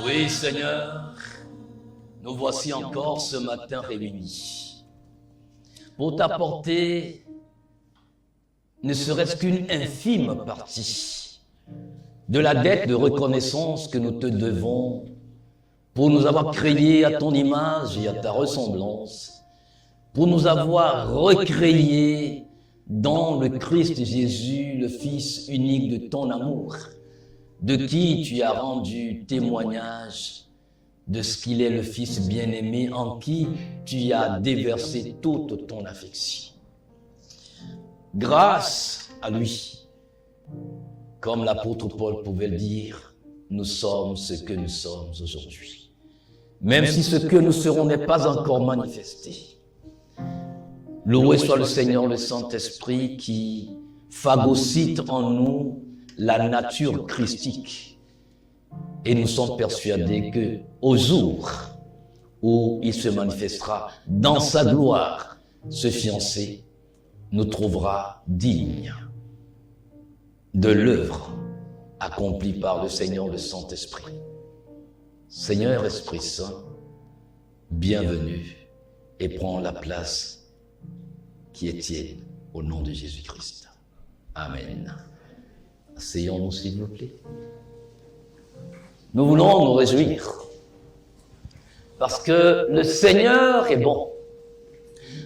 Oui, Seigneur, nous voici encore ce matin réunis pour t'apporter ne serait-ce qu'une infime partie de la dette de reconnaissance que nous te devons pour nous avoir créés à ton image et à ta ressemblance, pour nous avoir recréés dans le Christ Jésus, le Fils unique de ton amour, de qui tu as rendu témoignage de ce qu'il est le Fils bien-aimé, en qui tu as déversé toute ton affection. Grâce à lui, comme l'apôtre Paul pouvait le dire, nous sommes ce que nous sommes aujourd'hui. Même si ce que nous serons n'est pas encore manifesté. Loué soit le Seigneur, le Saint-Esprit, qui phagocyte en nous la nature christique. Et nous sommes persuadés que au jour où il se manifestera dans sa gloire, ce fiancé nous trouvera dignes de l'œuvre accomplie par le Seigneur, le Saint-Esprit. Seigneur Esprit Saint, bienvenue et prends la place qui est tienne au nom de Jésus-Christ. Amen. Asseyons-nous s'il vous plaît. Nous voulons nous réjouir parce que le Seigneur est bon.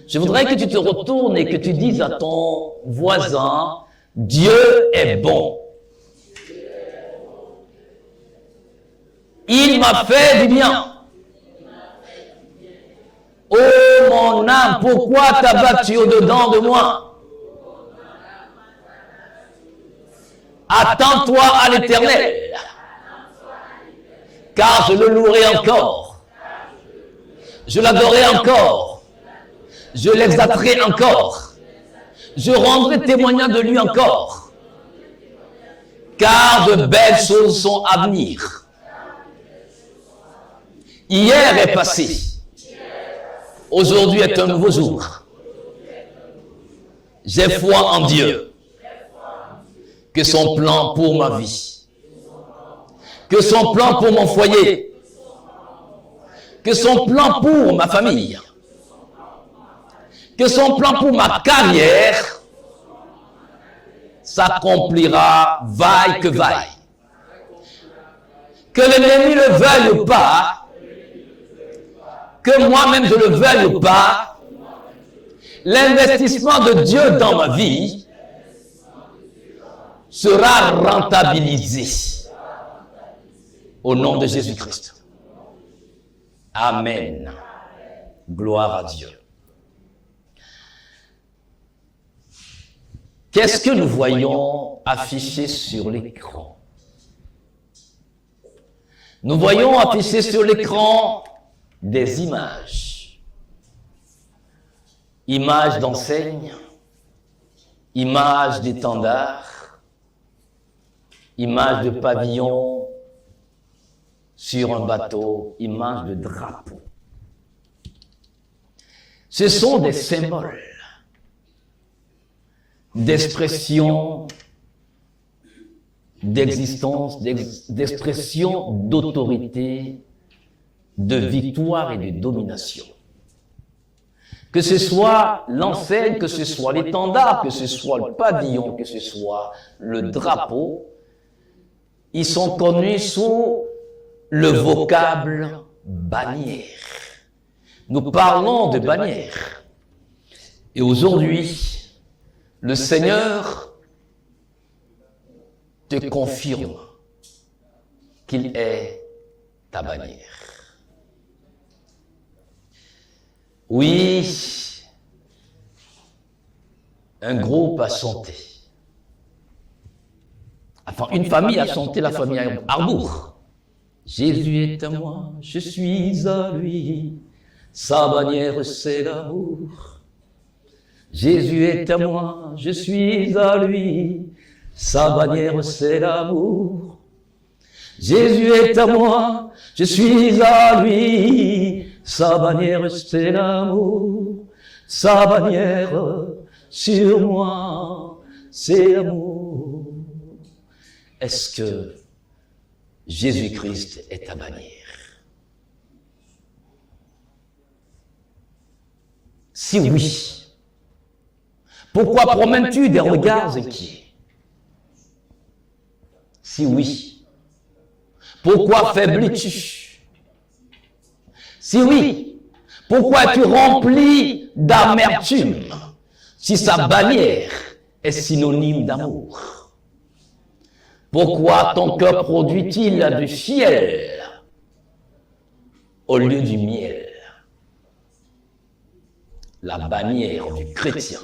Je voudrais que tu te retournes et que tu dises à ton voisin, Dieu est bon. Il m'a fait du bien. Oh mon âme, pourquoi t'as-tu au-dedans de moi? Attends-toi à l'Éternel, car je le louerai encore. Je l'adorerai encore. Je l'exalterai encore. Je rendrai témoignage de lui encore. Car de belles choses sont à venir. Hier est passé. Aujourd'hui est un nouveau jour. J'ai foi en Dieu. Que son plan pour ma vie, que son plan pour mon foyer, que son plan pour ma famille, que son plan pour ma carrière s'accomplira vaille que vaille. Que l'ennemi le veuille ou pas, que moi-même je le veuille ou pas, l'investissement de Dieu dans ma vie sera rentabilisé au nom de Jésus-Christ. Amen. Gloire à Dieu. Qu'est-ce que nous voyons affiché sur l'écran? Nous voyons affiché sur l'écran des images. Images d'enseignes, images d'étendards, images de pavillon sur un bateau, images de drapeau. Ce sont des symboles d'expression, d'existence, d'expression d'autorité, de victoire et de domination. Que ce soit l'enseigne, que ce soit l'étendard, que ce soit le pavillon, que ce soit le drapeau, ils sont connus sous le vocable bannière. Nous parlons de bannière. Et aujourd'hui, le Seigneur te confirme qu'il est ta bannière. Oui, un groupe a chanté. Enfin, une famille a chanté, la famille Arbour. Jésus est à moi, je suis à lui. Sa bannière, c'est l'amour. Jésus est à moi, je suis à lui. Sa bannière, c'est l'amour. Jésus est à moi, je suis à lui. Sa bannière, c'est l'amour. Sa bannière, sur moi, c'est l'amour. Est-ce que Jésus-Christ est ta bannière. Si oui, pourquoi promènes-tu des regards inquiets? Si oui, pourquoi faiblis-tu? Si oui, pourquoi es-tu rempli d'amertume si sa bannière est synonyme d'amour? Pourquoi ton cœur produit-il du fiel au lieu du miel? La bannière du chrétien,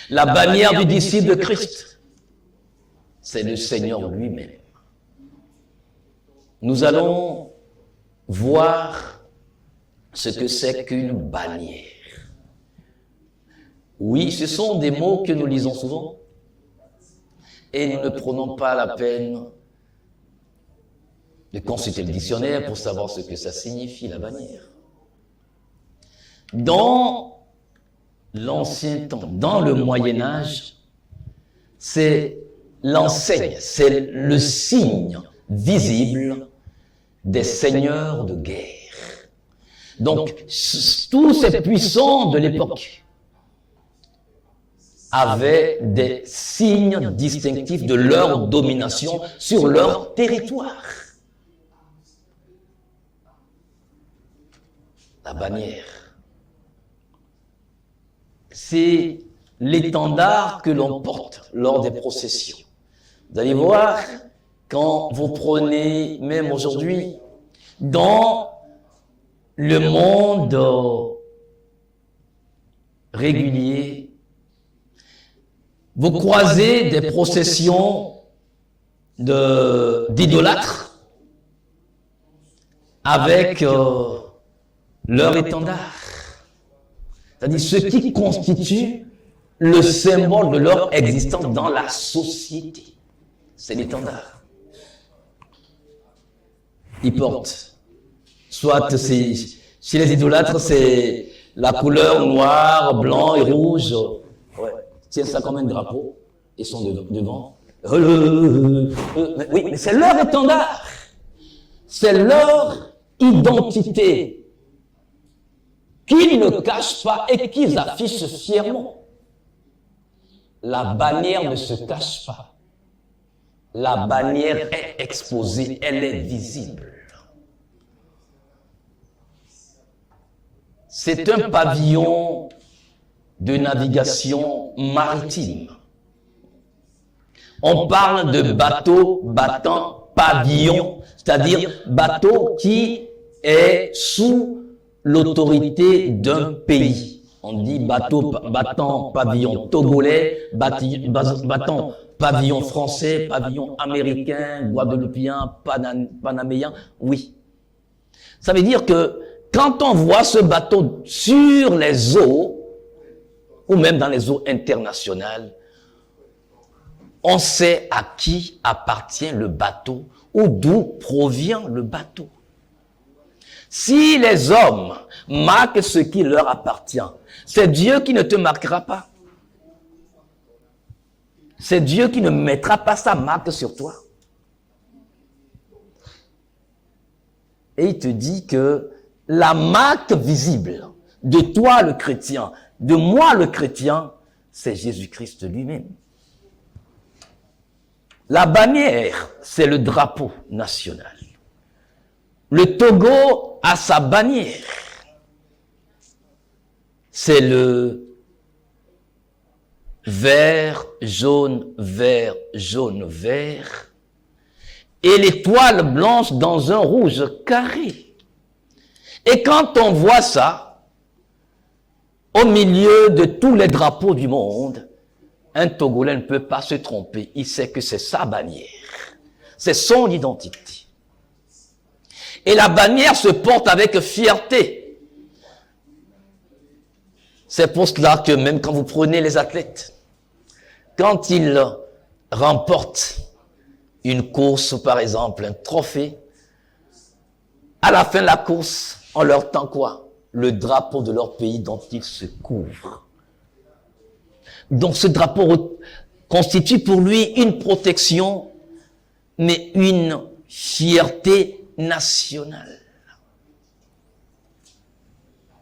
la bannière du disciple de Christ, c'est le Seigneur lui-même. Nous allons voir ce que c'est qu'une bannière. Oui, ce sont des mots que nous lisons souvent et nous ne prenons pas la peine de consulter le dictionnaire pour savoir ce que ça signifie, la bannière. Dans l'Ancien temps, dans le Moyen-Âge, c'est l'enseigne, c'est le signe visible des seigneurs de guerre. Donc, tous ces puissants de l'époque avaient des signes distinctifs de leur domination sur leur territoire. La bannière, c'est l'étendard que l'on porte lors des processions. Vous allez voir, quand vous prenez, même aujourd'hui, dans le monde régulier, vous croisez des processions d'idolâtres avec leur étendard. C'est-à-dire ce qui constitue le symbole de leur existence dans la société. C'est l'étendard. Ils portent. Soit chez les idolâtres, c'est la couleur noire, blanc et rouge. Ouais. Tiens ça comme un drapeau. Ils sont devant. Oui, mais c'est leur étendard. C'est leur identité qu'ils ne cachent pas et qu'ils affichent fièrement. La bannière ne se cache pas. La bannière est exposée, elle est visible. C'est un pavillon de navigation maritime. On parle de bateau battant pavillon, c'est-à-dire bateau qui est sous l'autorité d'un pays. On dit bateau battant pavillon togolais, battant pavillon français, pavillon américain, guadeloupéen, panaméen. Oui. Ça veut dire que quand on voit ce bateau sur les eaux, ou même dans les eaux internationales, on sait à qui appartient le bateau ou d'où provient le bateau. Si les hommes marquent ce qui leur appartient, c'est Dieu qui ne te marquera pas. C'est Dieu qui ne mettra pas sa marque sur toi. Et il te dit que la marque visible de toi le chrétien, de moi le chrétien, c'est Jésus-Christ lui-même. La bannière, c'est le drapeau national. Le Togo a sa bannière. C'est le vert, jaune, vert, jaune, vert. Et l'étoile blanche dans un rouge carré. Et quand on voit ça, au milieu de tous les drapeaux du monde, un Togolais ne peut pas se tromper. Il sait que c'est sa bannière. C'est son identité. Et la bannière se porte avec fierté. C'est pour cela que même quand vous prenez les athlètes, quand ils remportent une course, par exemple, un trophée, à la fin de la course, on leur tend quoi? Le drapeau de leur pays dont ils se couvrent. Donc ce drapeau constitue pour lui une protection, mais une fierté nationale.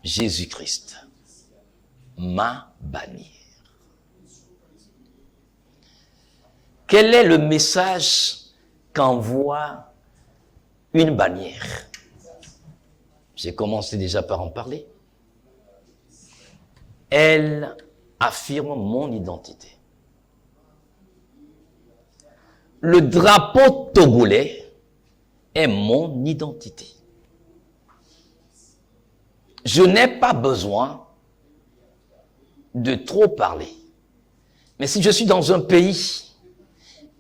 Jésus-Christ, ma bannière. Quel est le message qu'envoie une bannière? J'ai commencé déjà par en parler. Elle affirme mon identité. Le drapeau togolais est mon identité. Je n'ai pas besoin de trop parler. Mais si je suis dans un pays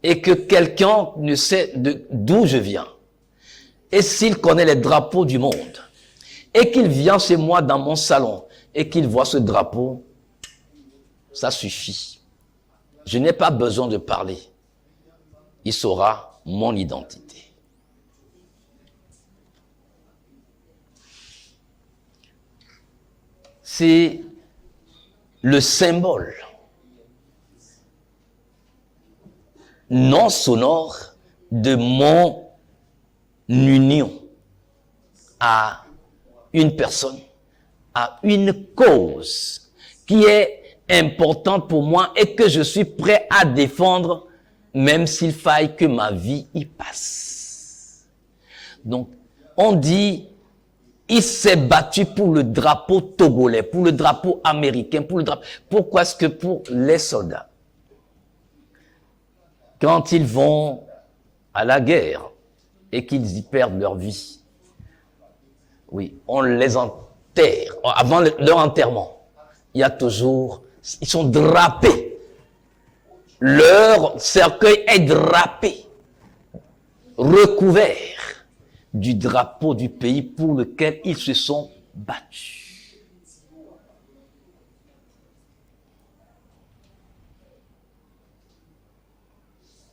et que quelqu'un ne sait d'où je viens, et s'il connaît les drapeaux du monde, et qu'il vient chez moi dans mon salon, et qu'il voit ce drapeau, ça suffit. Je n'ai pas besoin de parler. Il saura mon identité. C'est le symbole non sonore de mon union à une personne, à une cause qui est importante pour moi et que je suis prêt à défendre même s'il faille que ma vie y passe. Donc, on dit, il s'est battu pour le drapeau togolais, pour le drapeau américain, pour le drapeau. Pourquoi est-ce que pour les soldats, quand ils vont à la guerre et qu'ils y perdent leur vie, oui, on les enterre. Avant leur enterrement, il y a toujours, ils sont drapés. Leur cercueil est drapé, recouvert du drapeau du pays pour lequel ils se sont battus.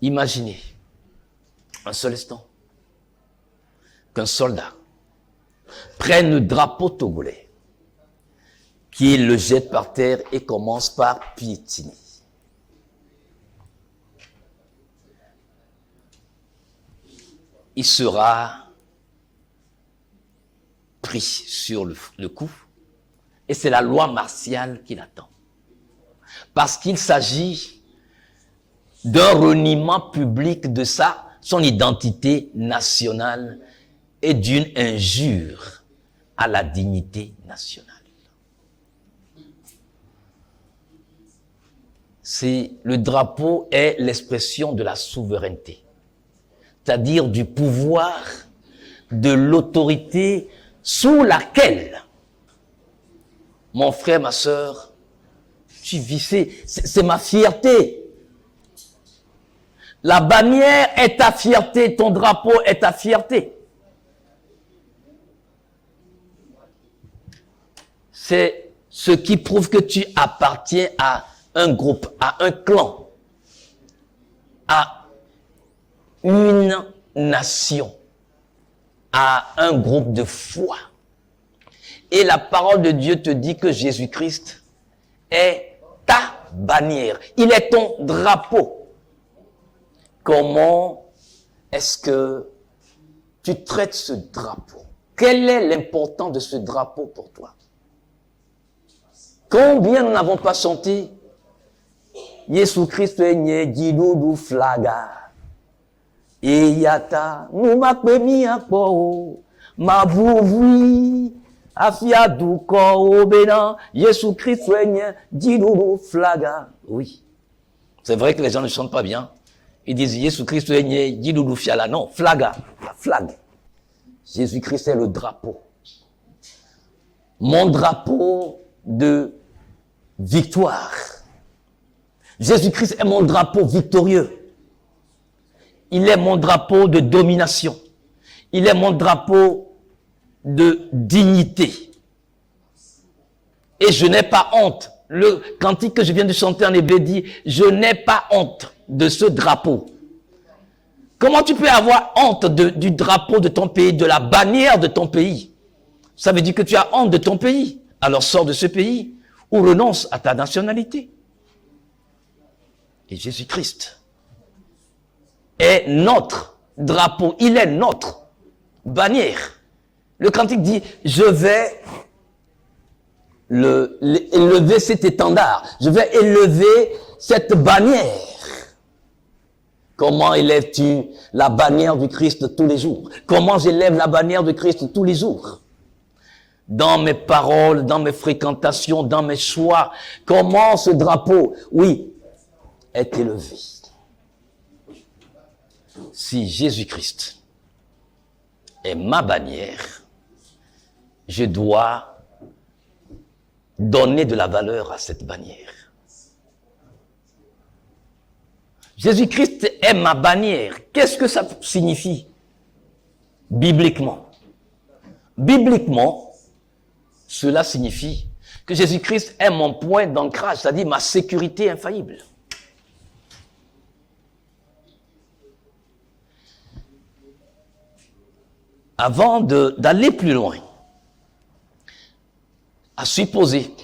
Imaginez un seul instant qu'un soldat prenne le drapeau togolais, qu'il le jette par terre et commence par piétiner. Il sera pris sur le coup et c'est la loi martiale qui l'attend. Parce qu'il s'agit d'un reniement public de son identité nationale et d'une injure à la dignité nationale. Le drapeau est l'expression de la souveraineté, c'est-à-dire du pouvoir, de l'autorité sous laquelle, mon frère, ma sœur, tu vis, c'est ma fierté. La bannière est ta fierté, ton drapeau est ta fierté. C'est ce qui prouve que tu appartiens à un groupe, à un clan, à une nation, à un groupe de foi. Et la parole de Dieu te dit que Jésus-Christ est ta bannière. Il est ton drapeau. Comment est-ce que tu traites ce drapeau? Quel est l'importance de ce drapeau pour toi? Combien nous n'avons pas chanté Jésus-Christ est né, Didoudou flaga. Et yata, nous m'a permis un po, ma vouvui, afia du corps bénin, Jésus-Christ est né, Didoudou flaga. Oui. C'est vrai que les gens ne chantent pas bien. Ils disent Jésus-Christ est né, Didoudou fiala. Non, flaga, la flag. Jésus-Christ est le drapeau. Mon drapeau de victoire. Jésus-Christ est mon drapeau victorieux. Il est mon drapeau de domination. Il est mon drapeau de dignité. Et je n'ai pas honte. Le cantique que je viens de chanter en hébreu dit, je n'ai pas honte de ce drapeau. Comment tu peux avoir honte du drapeau de ton pays, de la bannière de ton pays? Ça veut dire que tu as honte de ton pays. Alors sors de ce pays ou renonce à ta nationalité. Et Jésus-Christ est notre drapeau, il est notre bannière. Le cantique dit, je vais élever cet étendard, je vais élever cette bannière. Comment élèves-tu la bannière du Christ tous les jours? Comment j'élève la bannière du Christ tous les jours? Dans mes paroles, dans mes fréquentations, dans mes choix, comment ce drapeau, oui, est élevé? Si Jésus-Christ est ma bannière, je dois donner de la valeur à cette bannière. Jésus-Christ est ma bannière. Qu'est-ce que ça signifie bibliquement? Bibliquement, cela signifie que Jésus-Christ est mon point d'ancrage, c'est-à-dire ma sécurité infaillible. Avant d'aller plus loin, à supposer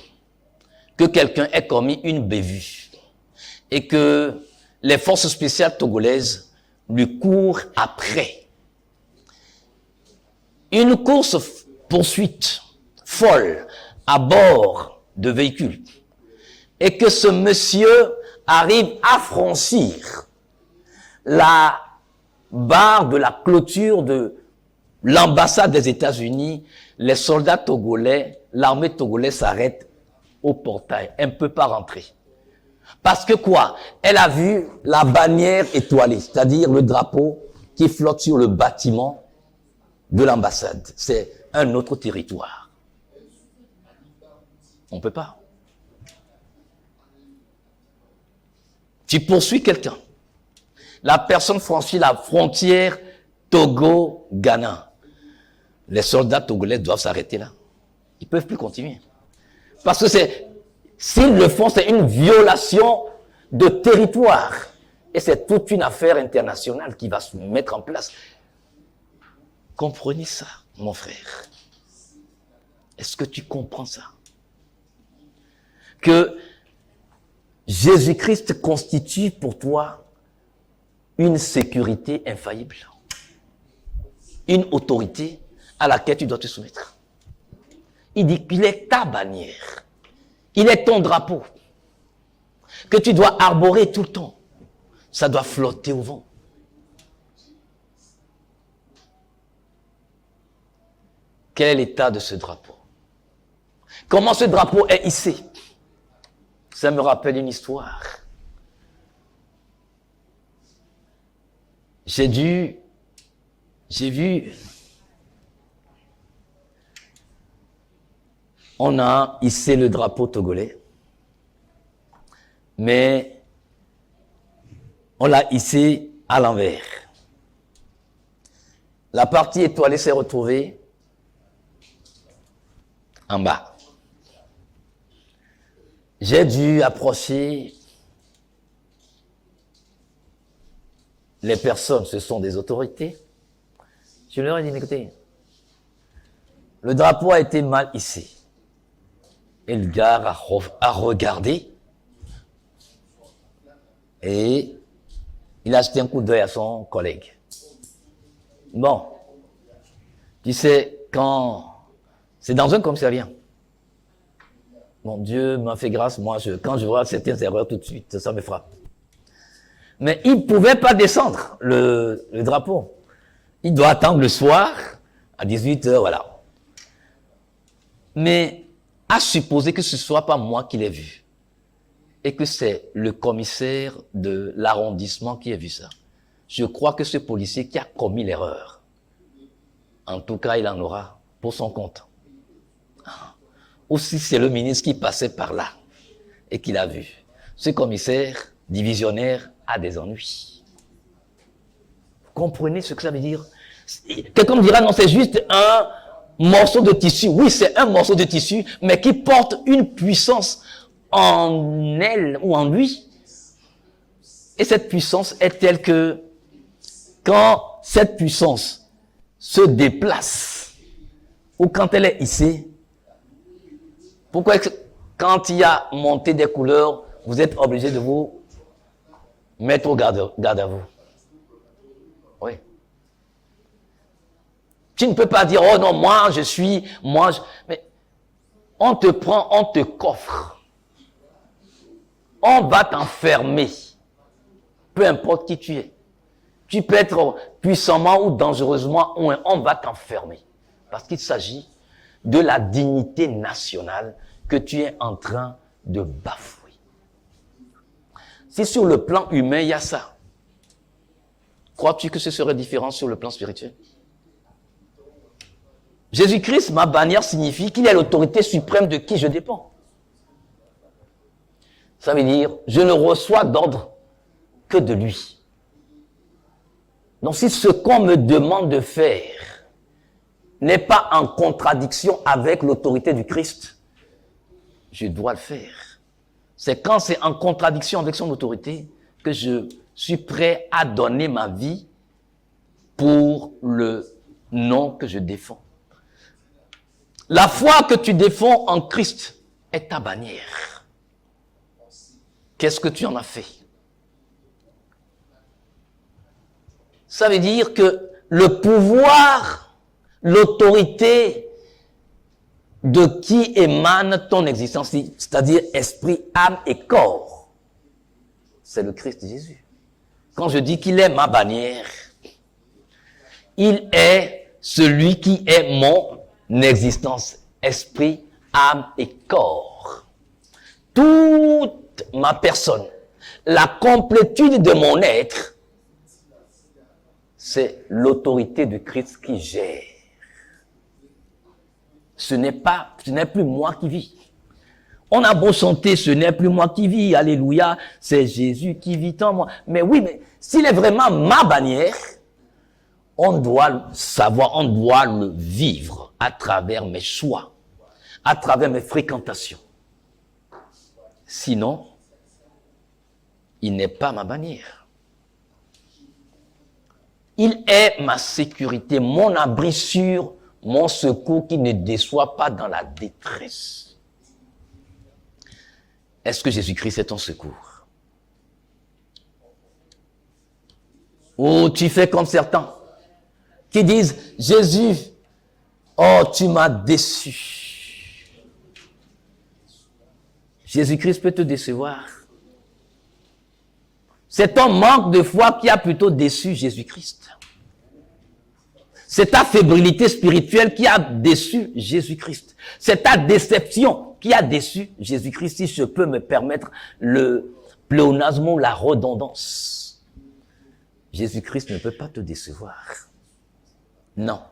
que quelqu'un ait commis une bévue et que les forces spéciales togolaises lui courent après. Une course-poursuite folle à bord de véhicules et que ce monsieur arrive à franchir la barre de la clôture de l'ambassade des États-Unis, les soldats togolais, l'armée togolaise s'arrête au portail, elle ne peut pas rentrer. Parce que quoi? Elle a vu la bannière étoilée, c'est-à-dire le drapeau qui flotte sur le bâtiment de l'ambassade. C'est un autre territoire. On ne peut pas. Tu poursuis quelqu'un. La personne franchit la frontière Togo-Ghana. Les soldats togolais doivent s'arrêter là. Ils ne peuvent plus continuer. Parce que s'ils le font, c'est une violation de territoire. Et c'est toute une affaire internationale qui va se mettre en place. Comprenez ça, mon frère. Est-ce que tu comprends ça? Que Jésus-Christ constitue pour toi une sécurité infaillible. Une autorité à laquelle tu dois te soumettre. Il dit qu'il est ta bannière. Il est ton drapeau. Que tu dois arborer tout le temps. Ça doit flotter au vent. Quel est l'état de ce drapeau? Comment ce drapeau est hissé? Ça me rappelle une histoire. J'ai vu, on a hissé le drapeau togolais, mais on l'a hissé à l'envers. La partie étoilée s'est retrouvée en bas. J'ai dû approcher les personnes, ce sont des autorités. Je leur ai dit, écoutez, le drapeau a été mal hissé. Et le gars a regardé et il a jeté un coup d'œil à son collègue. Bon, tu sais, quand c'est dans un commissariat, mon Dieu m'a fait grâce, moi, quand je vois certaines erreurs tout de suite, ça me frappe. Mais il ne pouvait pas descendre le drapeau. Il doit attendre le soir, à 18h, voilà. Mais à supposer que ce ne soit pas moi qui l'ai vu, et que c'est le commissaire de l'arrondissement qui a vu ça. Je crois que ce policier qui a commis l'erreur, en tout cas, il en aura pour son compte. Ou si c'est le ministre qui passait par là et qui l'a vu. Ce commissaire divisionnaire a des ennuis. Vous comprenez ce que ça veut dire? Quelqu'un me dira, non, c'est juste un morceau de tissu. Oui, c'est un morceau de tissu, mais qui porte une puissance en elle ou en lui. Et cette puissance est telle que quand cette puissance se déplace ou quand elle est hissée, pourquoi quand il y a montée des couleurs, vous êtes obligé de vous mettre au garde à vous? Oui. Tu ne peux pas dire, oh non, mais on te prend, on te coffre. On va t'enfermer. Peu importe qui tu es. Tu peux être puissamment ou dangereusement, on va t'enfermer. Parce qu'il s'agit de la dignité nationale que tu es en train de bafouer. Si sur le plan humain, il y a ça, crois-tu que ce serait différent sur le plan spirituel? Jésus-Christ, ma bannière, signifie qu'il est l'autorité suprême de qui je dépends. Ça veut dire, je ne reçois d'ordre que de lui. Donc si ce qu'on me demande de faire n'est pas en contradiction avec l'autorité du Christ, je dois le faire. C'est quand c'est en contradiction avec son autorité que je suis prêt à donner ma vie pour le nom que je défends. La foi que tu défends en Christ est ta bannière. Qu'est-ce que tu en as fait? Ça veut dire que le pouvoir, l'autorité de qui émane ton existence, c'est-à-dire esprit, âme et corps, c'est le Christ Jésus. Quand je dis qu'il est ma bannière, il est celui qui est mon existence, esprit, âme et corps. Toute ma personne, la complétude de mon être, c'est l'autorité de Christ qui gère. Ce n'est plus moi qui vis. On a beau chanter, ce n'est plus moi qui vis, alléluia, c'est Jésus qui vit en moi. Mais oui, mais s'il est vraiment ma bannière, on doit savoir, on doit le vivre à travers mes choix, à travers mes fréquentations. Sinon, il n'est pas ma bannière. Il est ma sécurité, mon abri sûr, mon secours qui ne déçoit pas dans la détresse. Est-ce que Jésus-Christ est ton secours? Ou tu fais comme certains qui disent, Jésus, oh, tu m'as déçu. Jésus-Christ peut te décevoir. C'est ton manque de foi qui a plutôt déçu Jésus-Christ. C'est ta fébrilité spirituelle qui a déçu Jésus-Christ. C'est ta déception qui a déçu Jésus-Christ, si je peux me permettre le pléonasme ou la redondance. Jésus-Christ ne peut pas te décevoir. Non.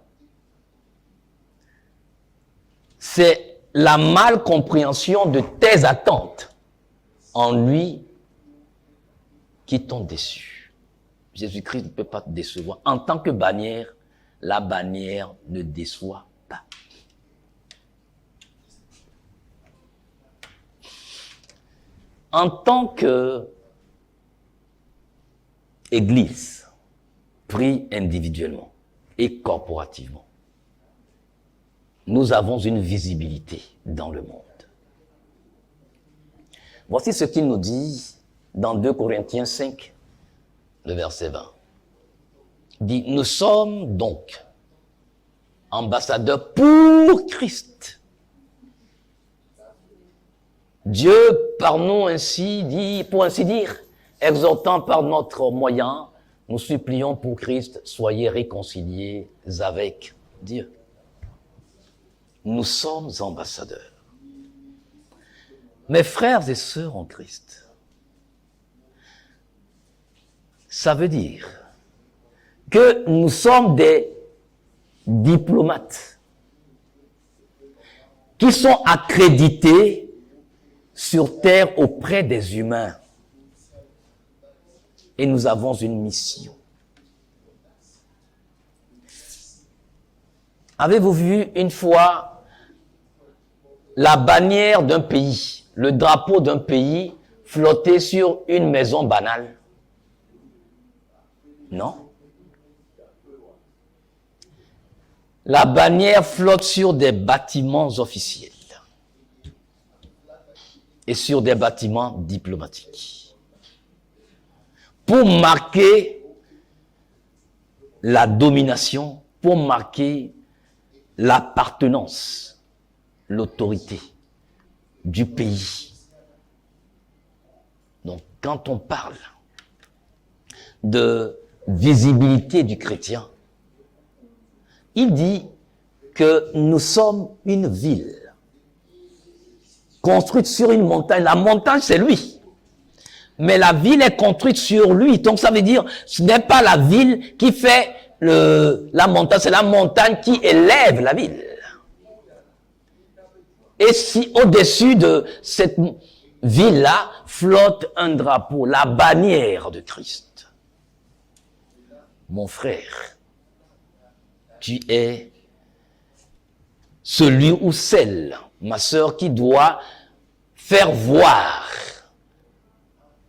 C'est la malcompréhension de tes attentes en lui qui t'ont déçu. Jésus-Christ ne peut pas te décevoir. En tant que bannière, la bannière ne déçoit pas. En tant que Église, pris individuellement et corporativement, nous avons une visibilité dans le monde. Voici ce qu'il nous dit dans 2 Corinthiens 5, le verset 20. Il dit, nous sommes donc ambassadeurs pour Christ. Dieu, par nous ainsi dit, pour ainsi dire, exhortant par notre moyen, nous supplions pour Christ, soyez réconciliés avec Dieu. Nous sommes ambassadeurs. Mes frères et sœurs en Christ, ça veut dire que nous sommes des diplomates qui sont accrédités sur terre auprès des humains. Et nous avons une mission. Avez-vous vu une fois la bannière d'un pays, le drapeau d'un pays flotter sur une maison banale? Non. La bannière flotte sur des bâtiments officiels et sur des bâtiments diplomatiques pour marquer la domination, pour marquer l'appartenance, l'autorité du pays. Donc, quand on parle de visibilité du chrétien, il dit que nous sommes une ville construite sur une montagne. La montagne, c'est lui. Mais la ville est construite sur lui. Donc, ça veut dire, ce n'est pas la ville qui fait la montagne, c'est la montagne qui élève la ville. Et si au-dessus de cette ville-là flotte un drapeau, la bannière de Christ. Mon frère, tu es celui ou celle, ma sœur, qui doit faire voir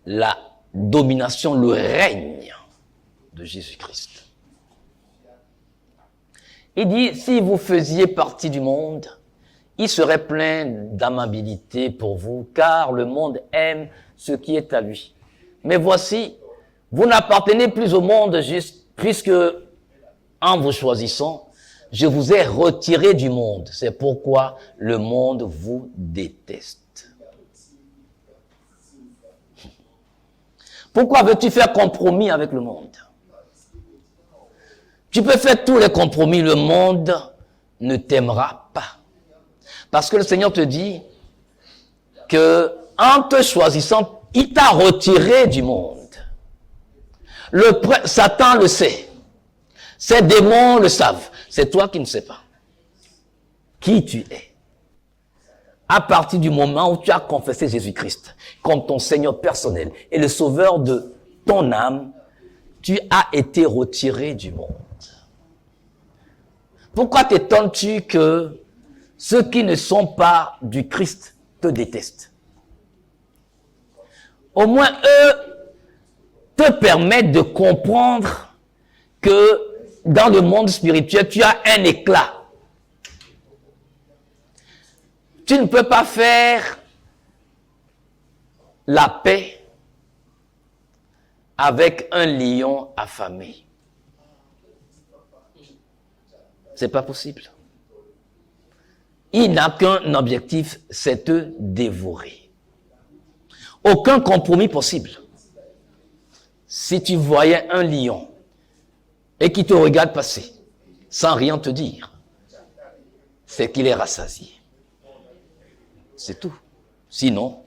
la domination, le règne de Jésus-Christ. Il dit, si vous faisiez partie du monde, il serait plein d'amabilité pour vous, car le monde aime ce qui est à lui. Mais voici, vous n'appartenez plus au monde juste, puisque en vous choisissant, je vous ai retiré du monde. C'est pourquoi le monde vous déteste. Pourquoi veux-tu faire compromis avec le monde? Tu peux faire tous les compromis, le monde ne t'aimera pas. Parce que le Seigneur te dit que en te choisissant, il t'a retiré du monde. Satan le sait. Ces démons le savent. C'est toi qui ne sais pas qui tu es. À partir du moment où tu as confessé Jésus-Christ comme ton Seigneur personnel et le sauveur de ton âme, tu as été retiré du monde. Pourquoi t'étonnes-tu que ceux qui ne sont pas du Christ te détestent? Au moins, eux te permettent de comprendre que dans le monde spirituel, tu as un éclat. Tu ne peux pas faire la paix avec un lion affamé. C'est pas possible. Il n'a qu'un objectif, c'est te dévorer. Aucun compromis possible. Si tu voyais un lion et qu'il te regarde passer, sans rien te dire, c'est qu'il est rassasié. C'est tout. Sinon,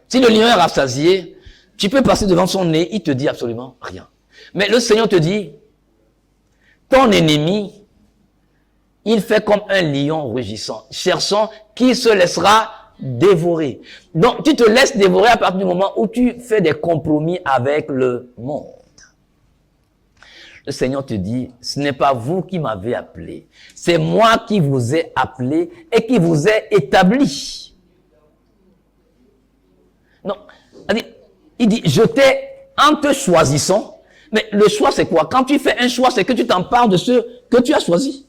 si le lion est rassasié, tu peux passer devant son nez, il te dit absolument rien. Mais le Seigneur te dit, ton ennemi, il fait comme un lion rugissant, cherchant qui se laissera dévorer. Donc, tu te laisses dévorer à partir du moment où tu fais des compromis avec le monde. Le Seigneur te dit, ce n'est pas vous qui m'avez appelé, c'est moi qui vous ai appelé et qui vous ai établi. Non, il dit, je t'ai, en te choisissant, mais le choix c'est quoi? Quand tu fais un choix, c'est que tu t'empares de ce que tu as choisi.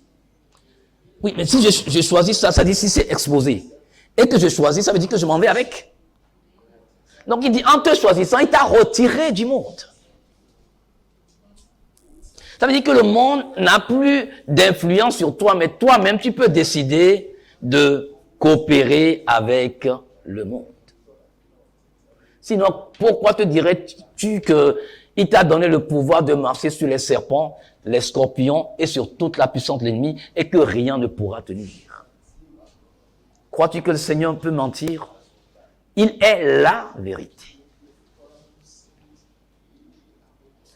Oui, mais si je choisis ça, ça dit si c'est exposé, et que je choisis, ça veut dire que je m'en vais avec. Donc il dit, en te choisissant, il t'a retiré du monde. Ça veut dire que le monde n'a plus d'influence sur toi, mais toi-même, tu peux décider de coopérer avec le monde. Sinon, pourquoi te dirais-tu qu'il t'a donné le pouvoir de marcher sur les serpents, les scorpions et sur toute la puissance de l'ennemi et que rien ne pourra te nuire? Crois-tu que le Seigneur peut mentir? Il est la vérité.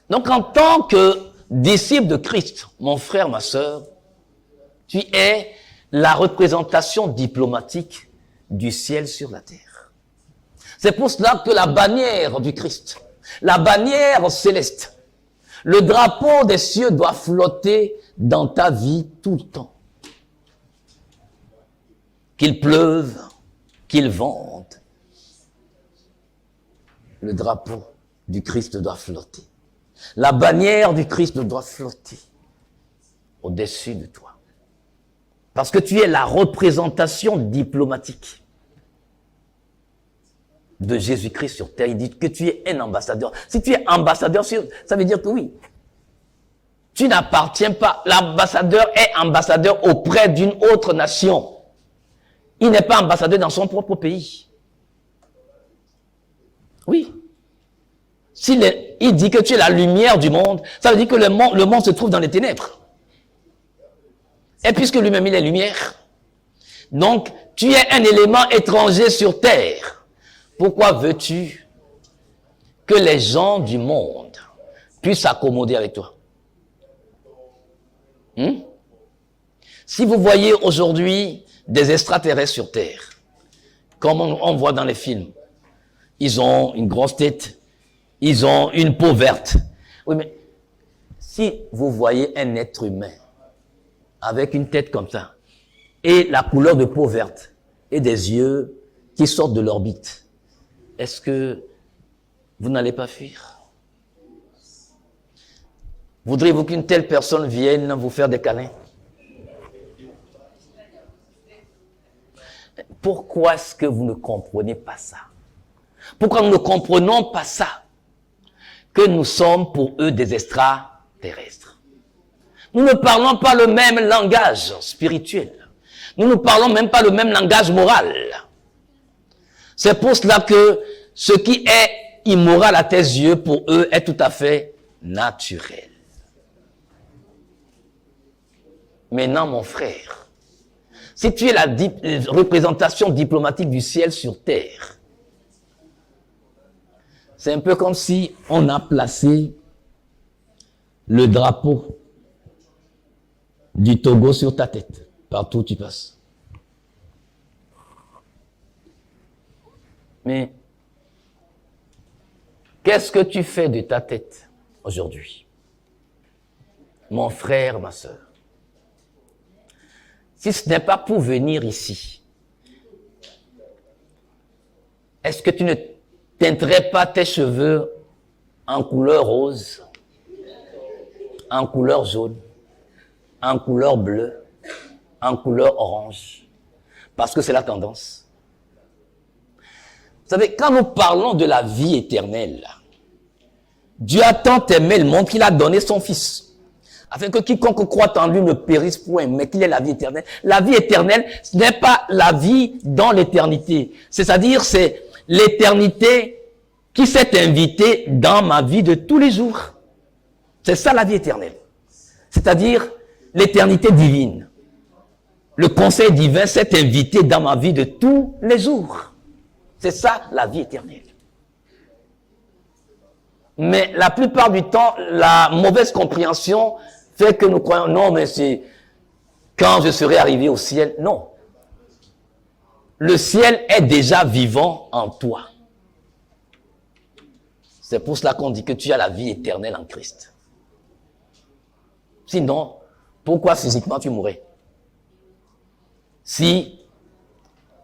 Donc, en tant que disciple de Christ, mon frère, ma sœur, tu es la représentation diplomatique du ciel sur la terre. C'est pour cela que la bannière du Christ, la bannière céleste, le drapeau des cieux doit flotter dans ta vie tout le temps. Qu'il pleuve, qu'il vente, le drapeau du Christ doit flotter. La bannière du Christ doit flotter au-dessus de toi. Parce que tu es la représentation diplomatique de Jésus-Christ sur terre. Il dit que tu es un ambassadeur. Si tu es ambassadeur, ça veut dire que oui, Tu n'appartiens pas. L'ambassadeur est ambassadeur auprès d'une autre nation. Il n'est pas ambassadeur dans son propre pays. Oui. Il dit que tu es la lumière du monde, ça veut dire que le monde se trouve dans les ténèbres. Et puisque lui-même il est lumière, donc tu es un élément étranger sur terre. Pourquoi veux-tu que les gens du monde puissent s'accommoder avec toi? Si vous voyez aujourd'hui des extraterrestres sur terre, comme on voit dans les films, ils ont une grosse tête, ils ont une peau verte. Oui, mais si vous voyez un être humain avec une tête comme ça, et la couleur de peau verte, et des yeux qui sortent de l'orbite, est-ce que vous n'allez pas fuir? Voudriez-vous qu'une telle personne vienne vous faire des câlins? Pourquoi est-ce que vous ne comprenez pas ça? Pourquoi nous ne comprenons pas ça? Que nous sommes pour eux des extraterrestres. Nous ne parlons pas le même langage spirituel. Nous ne parlons même pas le même langage moral. C'est pour cela que ce qui est immoral à tes yeux, pour eux, est tout à fait naturel. Maintenant, mon frère, si tu es la représentation diplomatique du ciel sur terre, c'est un peu comme si on a placé le drapeau du Togo sur ta tête, partout où tu passes. Mais qu'est-ce que tu fais de ta tête aujourd'hui? Mon frère, ma sœur, si ce n'est pas pour venir ici, est-ce que tu ne teinterais pas tes cheveux en couleur rose, en couleur jaune, en couleur bleue, en couleur orange? Parce que c'est la tendance. Vous savez, quand nous parlons de la vie éternelle, Dieu a tant aimé le monde qu'il a donné son Fils, afin que quiconque croit en lui ne périsse point, mais qu'il ait la vie éternelle. La vie éternelle, ce n'est pas la vie dans l'éternité. C'est-à-dire, c'est l'éternité qui s'est invitée dans ma vie de tous les jours. C'est ça la vie éternelle. C'est-à-dire l'éternité divine. Le conseil divin s'est invité dans ma vie de tous les jours. C'est ça la vie éternelle. Mais la plupart du temps, la mauvaise compréhension fait que nous croyons, non, mais c'est quand je serai arrivé au ciel. Non. Le ciel est déjà vivant en toi. C'est pour cela qu'on dit que tu as la vie éternelle en Christ. Sinon, pourquoi physiquement tu mourrais? Si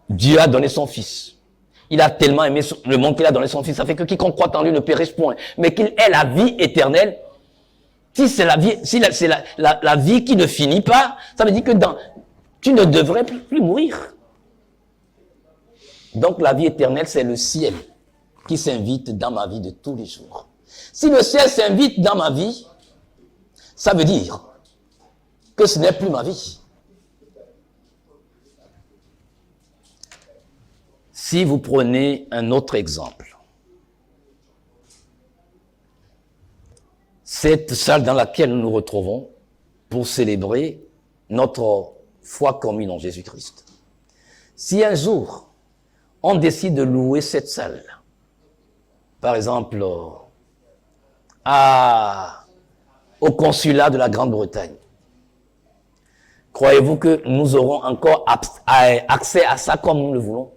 Dieu a donné son Fils, il a tellement aimé le monde qu'il a donné son Fils, ça fait que quiconque croit en lui ne périsse point, mais qu'il ait la vie éternelle. Si c'est la vie, si c'est la vie qui ne finit pas, ça veut dire que tu ne devrais plus mourir. Donc la vie éternelle, c'est le ciel qui s'invite dans ma vie de tous les jours. Si le ciel s'invite dans ma vie, ça veut dire que ce n'est plus ma vie. Si vous prenez un autre exemple, cette salle dans laquelle nous nous retrouvons pour célébrer notre foi commune en Jésus-Christ. Si un jour, on décide de louer cette salle, par exemple, au consulat de la Grande-Bretagne, croyez-vous que nous aurons encore accès à ça comme nous le voulons?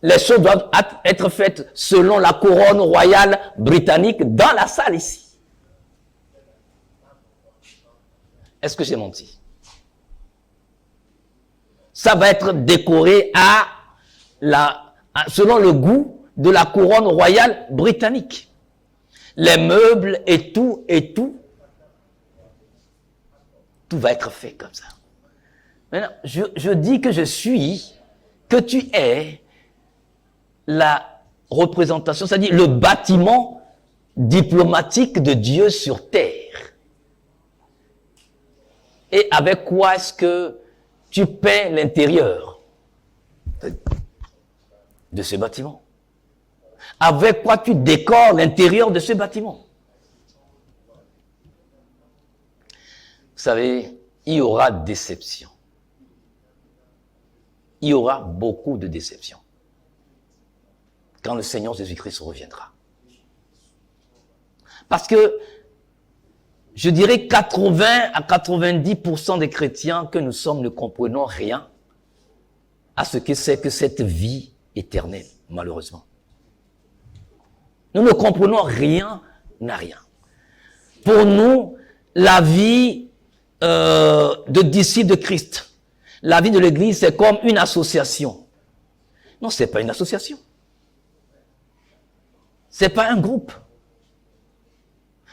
Les choses doivent être faites selon la couronne royale britannique dans la salle ici. Est-ce que j'ai menti? Ça va être décoré selon le goût de la couronne royale britannique. Les meubles et tout, tout va être fait comme ça. Maintenant, je dis que que tu es la représentation, c'est-à-dire le bâtiment diplomatique de Dieu sur terre. Et avec quoi est-ce que tu peins l'intérieur de ce bâtiment? Avec quoi tu décores l'intérieur de ce bâtiment? Vous savez, il y aura déception. Il y aura beaucoup de déception quand le Seigneur Jésus-Christ reviendra. Parce que, je dirais 80 à 90% des chrétiens que nous sommes ne comprenons rien à ce que c'est que cette vie éternelle, malheureusement. Nous ne comprenons rien à rien. Pour nous, la vie de disciples de Christ, la vie de l'Église, c'est comme une association. Non, c'est pas une association. C'est pas un groupe.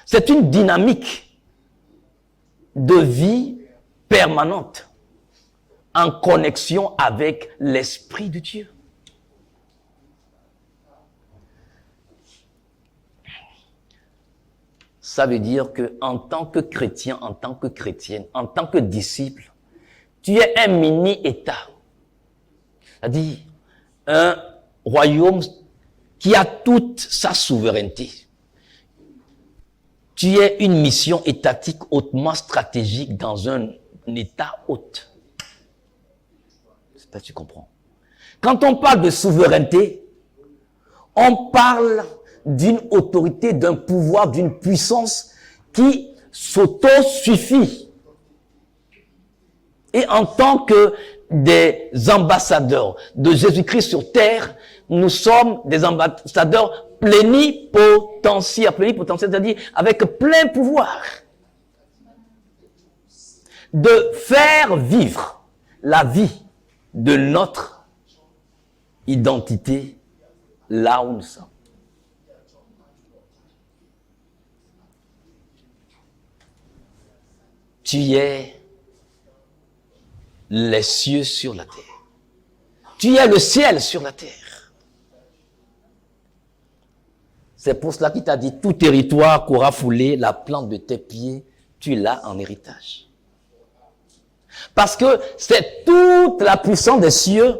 C'est une dynamique de vie permanente en connexion avec l'Esprit de Dieu. Ça veut dire que en tant que chrétien, en tant que chrétienne, en tant que disciple, tu es un mini-État. C'est-à-dire un royaume qui a toute sa souveraineté. Tu es une mission étatique hautement stratégique dans un État hôte. C'est pas, tu comprends. Quand on parle de souveraineté, on parle d'une autorité, d'un pouvoir, d'une puissance qui s'auto-suffit. Et en tant que des ambassadeurs de Jésus-Christ sur terre, nous sommes des ambassadeurs plénipotentiaires, c'est-à-dire avec plein pouvoir de faire vivre la vie de notre identité là où nous sommes. Tu es les cieux sur la terre. Tu es le ciel sur la terre. C'est pour cela qu'il t'a dit, tout territoire qu'aura foulé la plante de tes pieds, tu l'as en héritage. Parce que c'est toute la puissance des cieux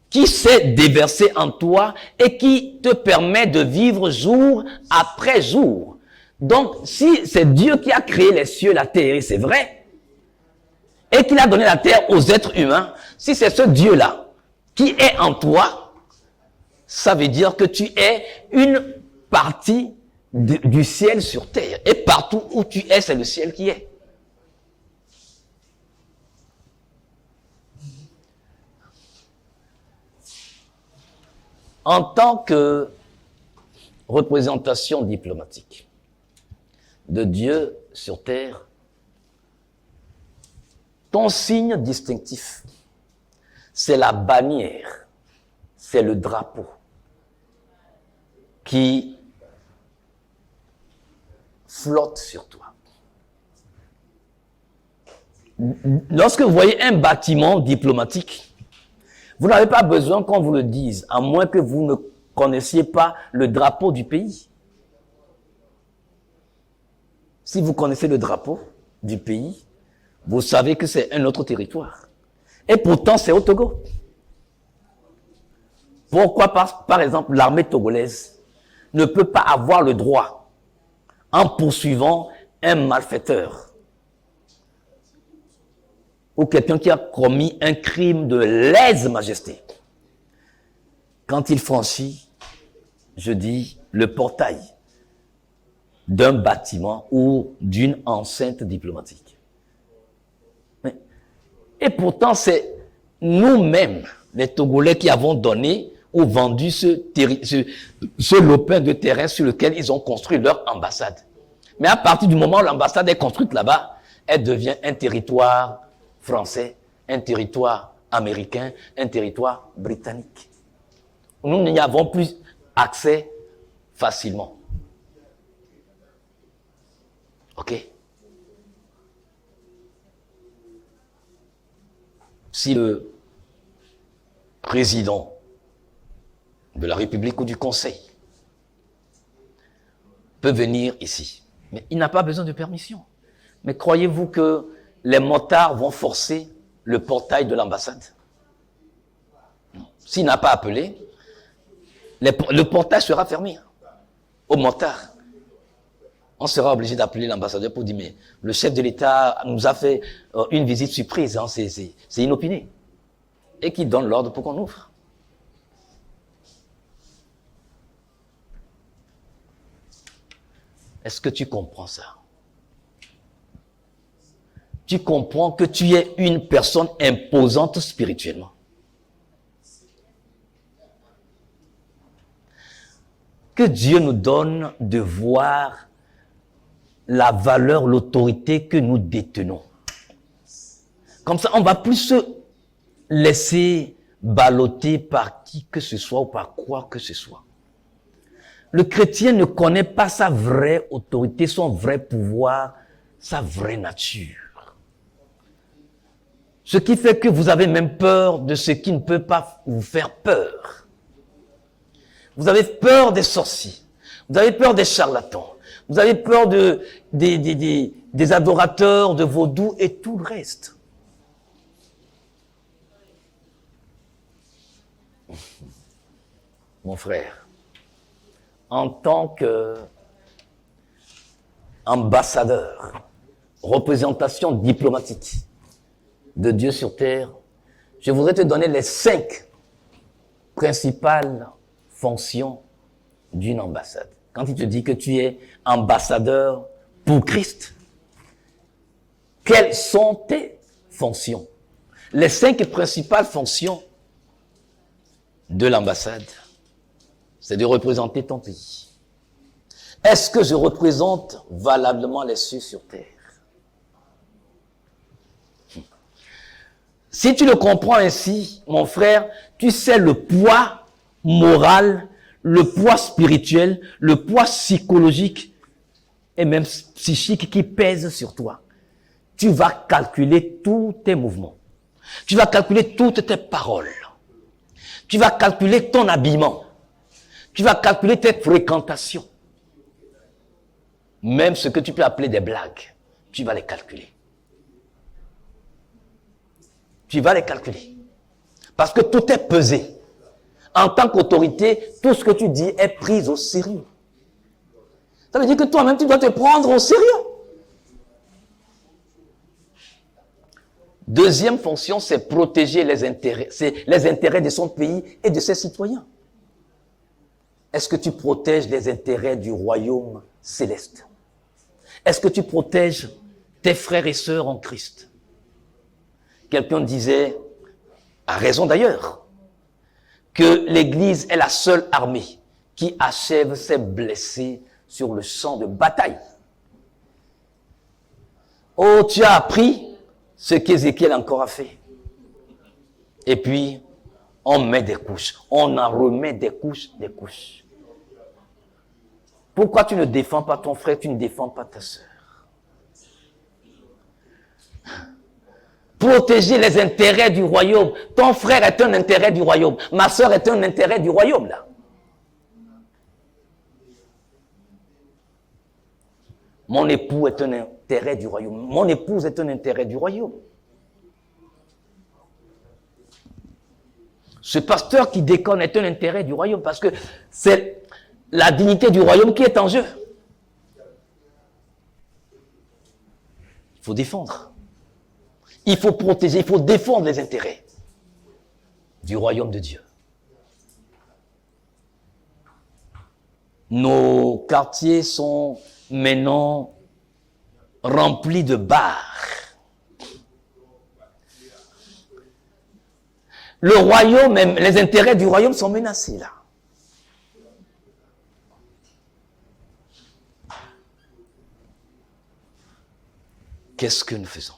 qui s'est déversée en toi et qui te permet de vivre jour après jour. Donc, si c'est Dieu qui a créé les cieux, la terre, et c'est vrai, et qu'il a donné la terre aux êtres humains, si c'est ce Dieu-là qui est en toi, ça veut dire que tu es une partie du ciel sur terre. Et partout où tu es, c'est le ciel qui est. En tant que représentation diplomatique de Dieu sur terre, ton signe distinctif, c'est la bannière, c'est le drapeau qui flotte sur toi. Lorsque vous voyez un bâtiment diplomatique, vous n'avez pas besoin qu'on vous le dise, à moins que vous ne connaissiez pas le drapeau du pays. Si vous connaissez le drapeau du pays, vous savez que c'est un autre territoire. Et pourtant, c'est au Togo. Pourquoi, par exemple, l'armée togolaise ne peut pas avoir le droit, en poursuivant un malfaiteur ou quelqu'un qui a commis un crime de lèse-majesté, quand il franchit, je dis, le portail d'un bâtiment ou d'une enceinte diplomatique. Et pourtant, c'est nous-mêmes, les Togolais, qui avons donné ou vendu ce lopin de terrain sur lequel ils ont construit leur ambassade. Mais à partir du moment où l'ambassade est construite là-bas, elle devient un territoire français, un territoire américain, un territoire britannique. Nous n'y avons plus accès facilement. Ok? Si le président de la République ou du Conseil peut venir ici, mais il n'a pas besoin de permission. Mais croyez-vous que les motards vont forcer le portail de l'ambassade. S'il n'a pas appelé, le portail sera fermé aux motards. On sera obligé d'appeler l'ambassadeur pour dire, mais le chef de l'État nous a fait une visite surprise, hein, c'est inopiné. Et qui donne l'ordre pour qu'on ouvre. Est-ce que tu comprends ça? Tu comprends que tu es une personne imposante spirituellement. Que Dieu nous donne de voir la valeur, l'autorité que nous détenons. Comme ça, on va plus se laisser balloter par qui que ce soit ou par quoi que ce soit. Le chrétien ne connaît pas sa vraie autorité, son vrai pouvoir, sa vraie nature. Ce qui fait que vous avez même peur de ce qui ne peut pas vous faire peur. Vous avez peur des sorciers, vous avez peur des charlatans, vous avez peur des adorateurs, de vaudou et tout le reste. Mon frère, en tant qu'ambassadeur, représentation diplomatique de Dieu sur terre, je voudrais te donner les 5 principales fonctions d'une ambassade. Quand il te dit que tu es ambassadeur pour Christ, quelles sont tes fonctions? Les 5 principales fonctions de l'ambassade, c'est de représenter ton pays. Est-ce que je représente valablement les cieux sur terre? Si tu le comprends ainsi, mon frère, tu sais le poids moral, le poids spirituel, le poids psychologique et même psychique qui pèse sur toi. Tu vas calculer tous tes mouvements. Tu vas calculer toutes tes paroles. Tu vas calculer ton habillement. Tu vas calculer tes fréquentations. Même ce que tu peux appeler des blagues, tu vas les calculer. Tu vas les calculer. Parce que tout est pesé. En tant qu'autorité, tout ce que tu dis est pris au sérieux. Ça veut dire que toi-même, tu dois te prendre au sérieux. Deuxième fonction, c'est protéger les intérêts de son pays et de ses citoyens. Est-ce que tu protèges les intérêts du royaume céleste? Est-ce que tu protèges tes frères et sœurs en Christ? Quelqu'un disait, à raison d'ailleurs, que l'Église est la seule armée qui achève ses blessés sur le champ de bataille. Oh, tu as appris ce qu'Ézéchiel encore a fait. Et puis, on met des couches. On en remet des couches, des couches. Pourquoi tu ne défends pas ton frère, tu ne défends pas ta sœur? Protéger les intérêts du royaume. Ton frère est un intérêt du royaume. Ma sœur est un intérêt du royaume, là. Mon époux est un intérêt du royaume. Mon épouse est un intérêt du royaume. Ce pasteur qui déconne est un intérêt du royaume parce que c'est la dignité du royaume qui est en jeu. Il faut défendre. Il faut protéger, il faut défendre les intérêts du royaume de Dieu. Nos quartiers sont maintenant remplis de bars. Le royaume, même les intérêts du royaume sont menacés là. Qu'est-ce que nous faisons?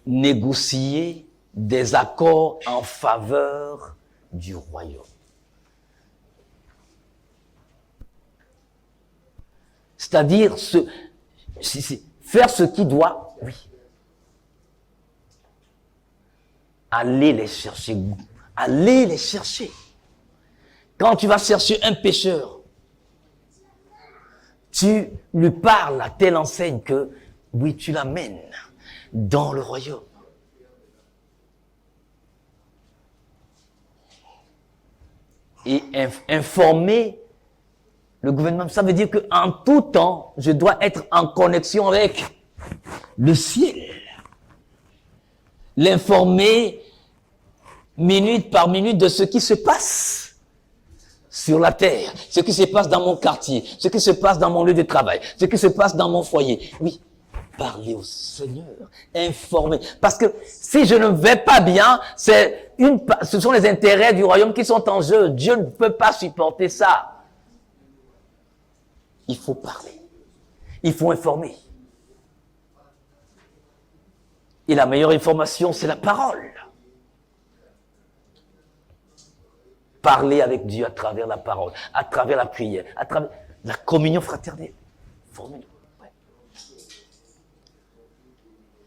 Négocier des accords en faveur du royaume. C'est-à-dire faire ce qui doit, oui. Aller les chercher. Aller les chercher. Quand tu vas chercher un pécheur, Tu lui parles à telle enseigne que, oui, tu l'amènes dans le royaume. Et informer le gouvernement, ça veut dire qu'en tout temps, je dois être en connexion avec le ciel. L'informer minute par minute de ce qui se passe sur la terre, ce qui se passe dans mon quartier, ce qui se passe dans mon lieu de travail, ce qui se passe dans mon foyer. Oui, parler au Seigneur, informer. Parce que si je ne vais pas bien, ce sont les intérêts du royaume qui sont en jeu. Dieu ne peut pas supporter ça. Il faut parler. Il faut informer. Et la meilleure information, c'est la parole. Parler avec Dieu à travers la parole, à travers la prière, à travers la communion fraternelle. Formule. Ouais.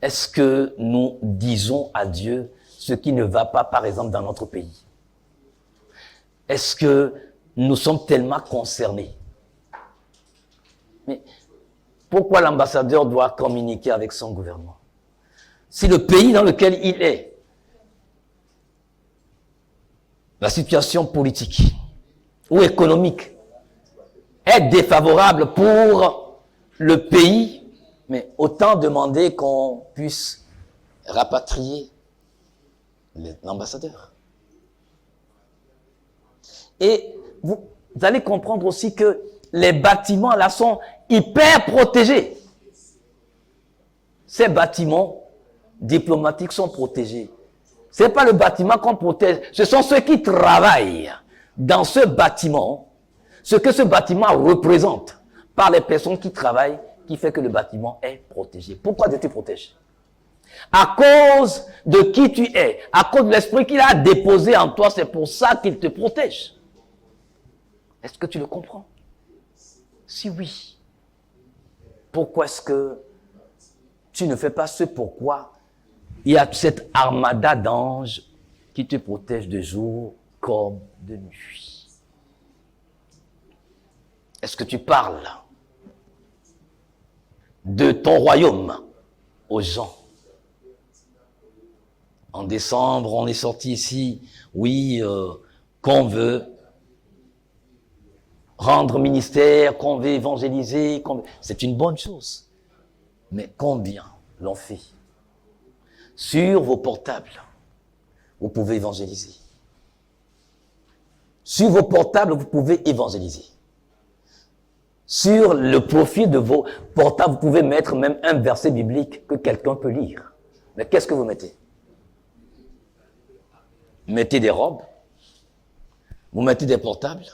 Est-ce que nous disons à Dieu ce qui ne va pas, par exemple, dans notre pays? Est-ce que nous sommes tellement concernés? Mais pourquoi l'ambassadeur doit communiquer avec son gouvernement? Si le pays dans lequel il est, la situation politique ou économique est défavorable pour le pays, mais autant demander qu'on puisse rapatrier l'ambassadeur. Et vous allez comprendre aussi que les bâtiments là sont hyper protégés. Ces bâtiments diplomatiques sont protégés. Ce n'est pas le bâtiment qu'on protège, ce sont ceux qui travaillent dans ce bâtiment, ce que ce bâtiment représente par les personnes qui travaillent, qui fait que le bâtiment est protégé. Pourquoi Dieu te protège? À cause de qui tu es, à cause de l'esprit qu'il a déposé en toi, c'est pour ça qu'il te protège. Est-ce que tu le comprends? Si oui, pourquoi est-ce que tu ne fais pas ce pourquoi il y a cette armada d'anges qui te protège de jour comme de nuit? Est-ce que tu parles de ton royaume aux gens? En décembre, on est sorti ici, oui, qu'on veut rendre ministère, qu'on veut évangéliser, c'est une bonne chose. Mais combien l'ont fait? Sur vos portables, vous pouvez évangéliser. Sur vos portables, vous pouvez évangéliser. Sur le profil de vos portables, vous pouvez mettre même un verset biblique que quelqu'un peut lire. Mais qu'est-ce que vous mettez? Mettez des robes, vous mettez des portables,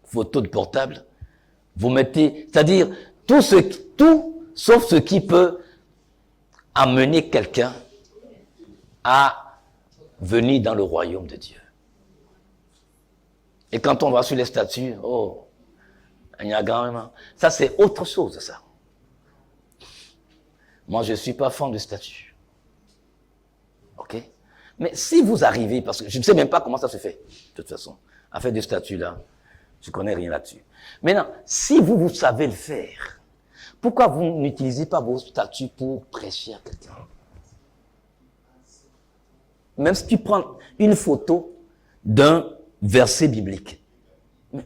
photos de portables, vous mettez, c'est-à-dire tout sauf ce qui peut amener quelqu'un à venir dans le royaume de Dieu. Et quand on va sur les statues, oh, il y a quand même, ça c'est autre chose, ça. Moi, je ne suis pas fan de statues. Ok? Mais si vous arrivez, parce que je ne sais même pas comment ça se fait, de toute façon, à faire des statues là, je ne connais rien là-dessus. Maintenant, si vous savez le faire, pourquoi vous n'utilisez pas vos statues pour prêcher à quelqu'un? Même si tu prends une photo d'un verset biblique,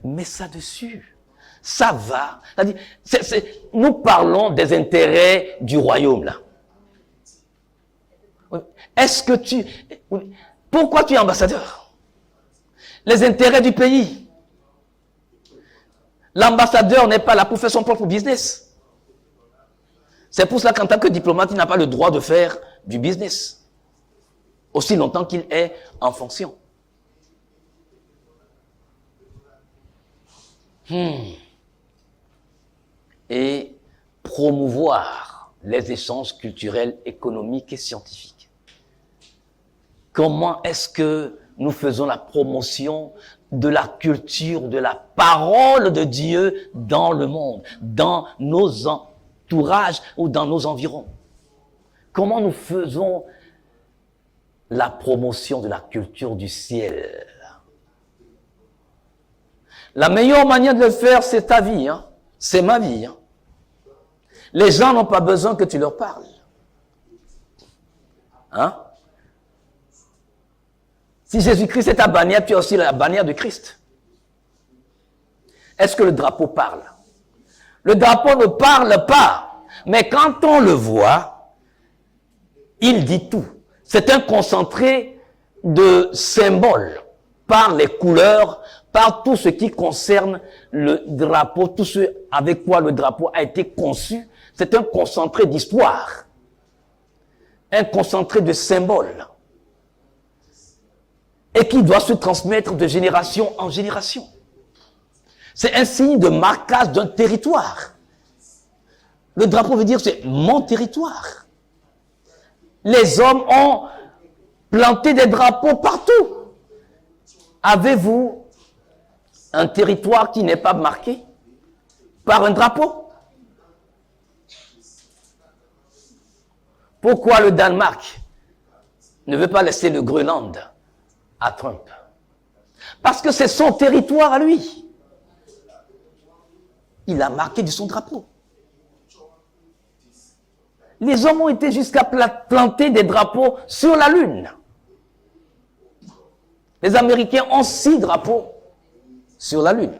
mets ça dessus. Ça va. C'est-à-dire, nous parlons des intérêts du royaume, là. Est-ce que pourquoi tu es ambassadeur? Les intérêts du pays. L'ambassadeur n'est pas là pour faire son propre business. C'est pour cela qu'en tant que diplomate, il n'a pas le droit de faire du business. Aussi longtemps qu'il est en fonction. Et promouvoir les échanges culturels, économiques et scientifiques. Comment est-ce que nous faisons la promotion de la culture, de la parole de Dieu dans le monde, dans nos entourages ou dans nos environs? Comment nous faisons la promotion de la culture du ciel? La meilleure manière de le faire, c'est ta vie, hein? C'est ma vie. Hein? Les gens n'ont pas besoin que tu leur parles. Hein? Si Jésus-Christ est ta bannière, tu as aussi la bannière de Christ. Est-ce que le drapeau parle? Le drapeau ne parle pas, mais quand on le voit, il dit tout. C'est un concentré de symboles par les couleurs, par tout ce qui concerne le drapeau, tout ce avec quoi le drapeau a été conçu. C'est un concentré d'histoire, un concentré de symboles, et qui doit se transmettre de génération en génération. C'est un signe de marquage d'un territoire. Le drapeau veut dire c'est mon territoire. Les hommes ont planté des drapeaux partout. Avez-vous un territoire qui n'est pas marqué par un drapeau? Pourquoi le Danemark ne veut pas laisser le Groenland à Trump? Parce que c'est son territoire à lui. Il a marqué de son drapeau. Les hommes ont été jusqu'à planter des drapeaux sur la Lune. Les Américains ont 6 drapeaux sur la Lune.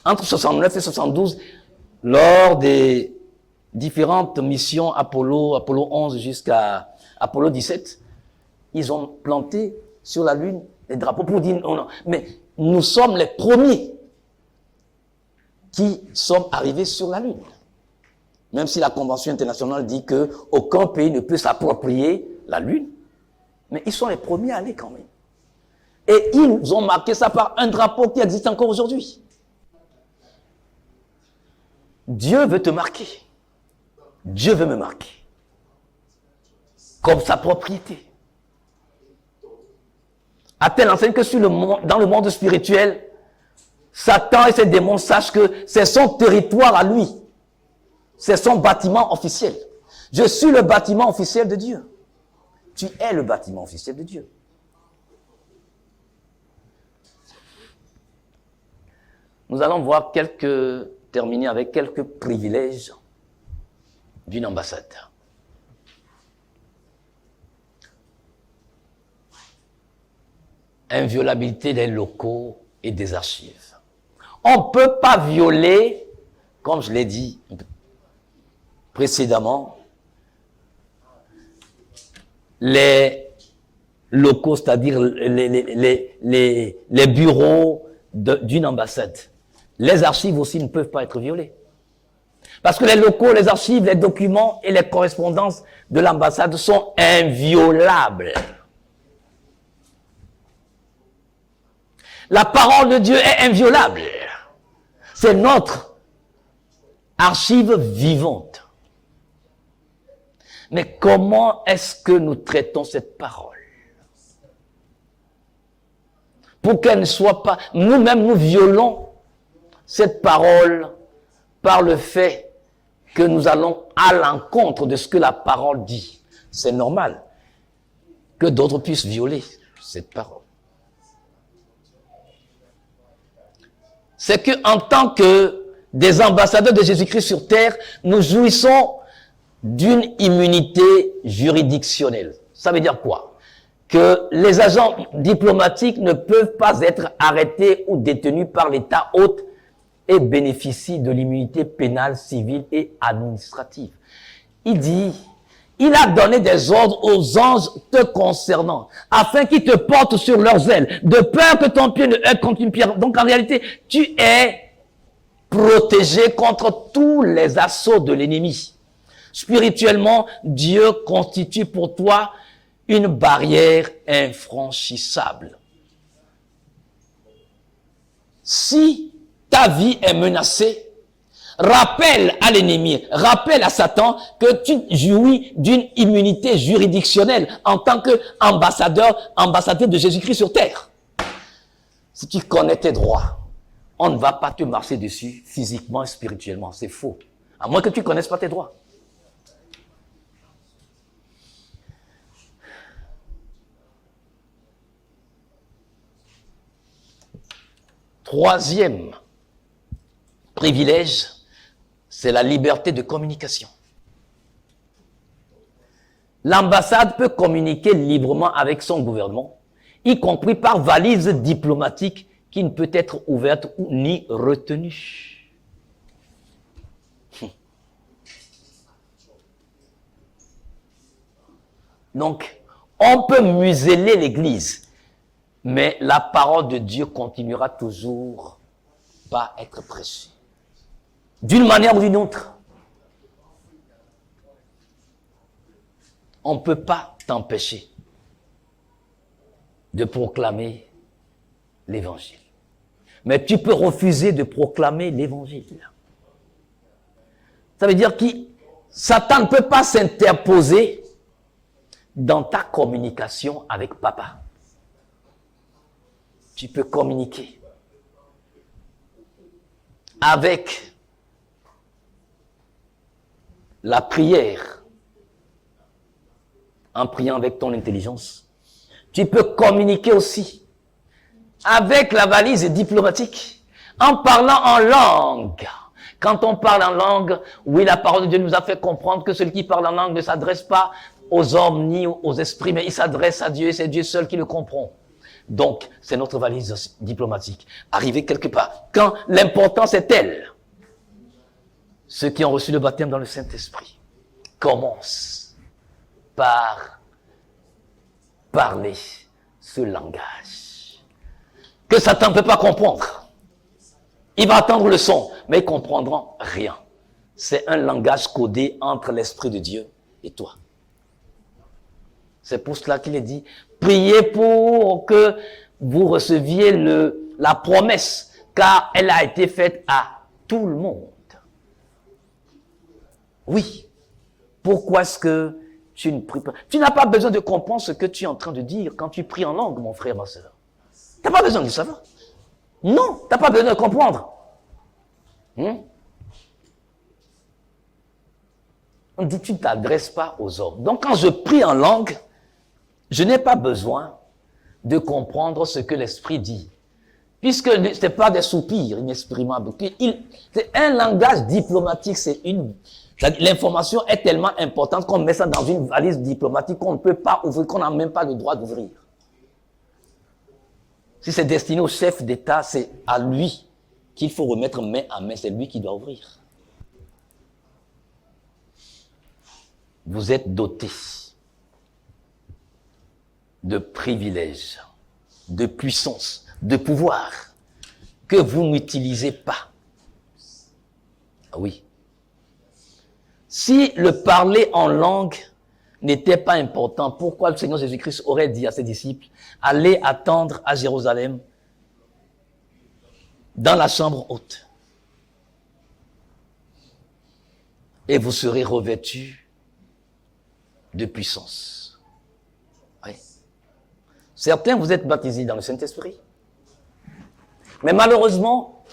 Entre 69 et 72, lors des différentes missions Apollo 11 jusqu'à Apollo 17, ils ont planté sur la Lune des drapeaux pour dire non, non. Mais nous sommes les premiers qui sommes arrivés sur la Lune. Même si la Convention internationale dit que aucun pays ne peut s'approprier la Lune, mais ils sont les premiers à aller quand même. Et ils ont marqué ça par un drapeau qui existe encore aujourd'hui. Dieu veut te marquer. Dieu veut me marquer. Comme sa propriété. À telle enseigne que dans le monde spirituel, Satan et ses démons sachent que c'est son territoire à lui. C'est son bâtiment officiel. Je suis le bâtiment officiel de Dieu. Tu es le bâtiment officiel de Dieu. Nous allons voir terminer avec quelques privilèges d'une ambassade. Inviolabilité des locaux et des archives. On ne peut pas violer, comme je l'ai dit précédemment, les locaux, c'est-à-dire les bureaux d'une ambassade. Les archives aussi ne peuvent pas être violées. Parce que les locaux, les archives, les documents et les correspondances de l'ambassade sont inviolables. La parole de Dieu est inviolable. C'est notre archive vivante. Mais comment est-ce que nous traitons cette parole? Pour qu'elle ne soit pas... Nous-mêmes, nous violons cette parole par le fait que nous allons à l'encontre de ce que la parole dit. C'est normal que d'autres puissent violer cette parole. C'est qu'en tant que des ambassadeurs de Jésus-Christ sur terre, nous jouissons d'une immunité juridictionnelle. Ça veut dire quoi? Que les agents diplomatiques ne peuvent pas être arrêtés ou détenus par l'État hôte et bénéficient de l'immunité pénale, civile et administrative. Il dit, il a donné des ordres aux anges te concernant, afin qu'ils te portent sur leurs ailes, de peur que ton pied ne heurte contre une pierre. Donc en réalité, tu es protégé contre tous les assauts de l'ennemi. Spirituellement, Dieu constitue pour toi une barrière infranchissable. Si ta vie est menacée, rappelle à l'ennemi, rappelle à Satan que tu jouis d'une immunité juridictionnelle en tant qu'ambassadeur de Jésus-Christ sur terre. Si tu connais tes droits, on ne va pas te marcher dessus physiquement et spirituellement. C'est faux. À moins que tu ne connaisses pas tes droits. Troisième privilège, c'est la liberté de communication. L'ambassade peut communiquer librement avec son gouvernement, y compris par valise diplomatique qui ne peut être ouverte ni retenue. Donc, on peut museler l'Église, mais la parole de Dieu continuera toujours pas être prêchée. D'une manière ou d'une autre. On ne peut pas t'empêcher de proclamer l'évangile. Mais tu peux refuser de proclamer l'évangile. Ça veut dire que Satan ne peut pas s'interposer dans ta communication avec papa. Tu peux communiquer avec la prière, en priant avec ton intelligence. Tu peux communiquer aussi avec la valise diplomatique, en parlant en langue. Quand on parle en langue, oui, la parole de Dieu nous a fait comprendre que celui qui parle en langue ne s'adresse pas aux hommes ni aux esprits, mais il s'adresse à Dieu et c'est Dieu seul qui le comprend. Donc, c'est notre valise diplomatique. Arriver quelque part. Quand l'importance est telle, ceux qui ont reçu le baptême dans le Saint-Esprit commencent par parler ce langage que Satan ne peut pas comprendre. Il va entendre le son, mais ils ne comprendront rien. C'est un langage codé entre l'Esprit de Dieu et toi. C'est pour cela qu'il est dit, priez pour que vous receviez la promesse, car elle a été faite à tout le monde. Oui. Pourquoi est-ce que tu ne pries pas? Tu n'as pas besoin de comprendre ce que tu es en train de dire quand tu pries en langue, mon frère, ma soeur. Tu n'as pas besoin de savoir. Non, tu n'as pas besoin de comprendre. On dit, tu ne t'adresses pas aux hommes. Donc, quand je prie en langue, je n'ai pas besoin de comprendre ce que l'Esprit dit. Puisque ce n'est pas des soupirs inexprimables. C'est un langage diplomatique, l'information est tellement importante qu'on met ça dans une valise diplomatique qu'on ne peut pas ouvrir, qu'on n'a même pas le droit d'ouvrir. Si c'est destiné au chef d'État, c'est à lui qu'il faut remettre main à main, c'est lui qui doit ouvrir. Vous êtes dotés de privilèges, de puissance, de pouvoir que vous n'utilisez pas. Ah oui. Si le parler en langue n'était pas important, pourquoi le Seigneur Jésus-Christ aurait dit à ses disciples, allez attendre à Jérusalem, dans la chambre haute, et vous serez revêtus de puissance. Oui. Certains, vous êtes baptisés dans le Saint-Esprit. Mais malheureusement,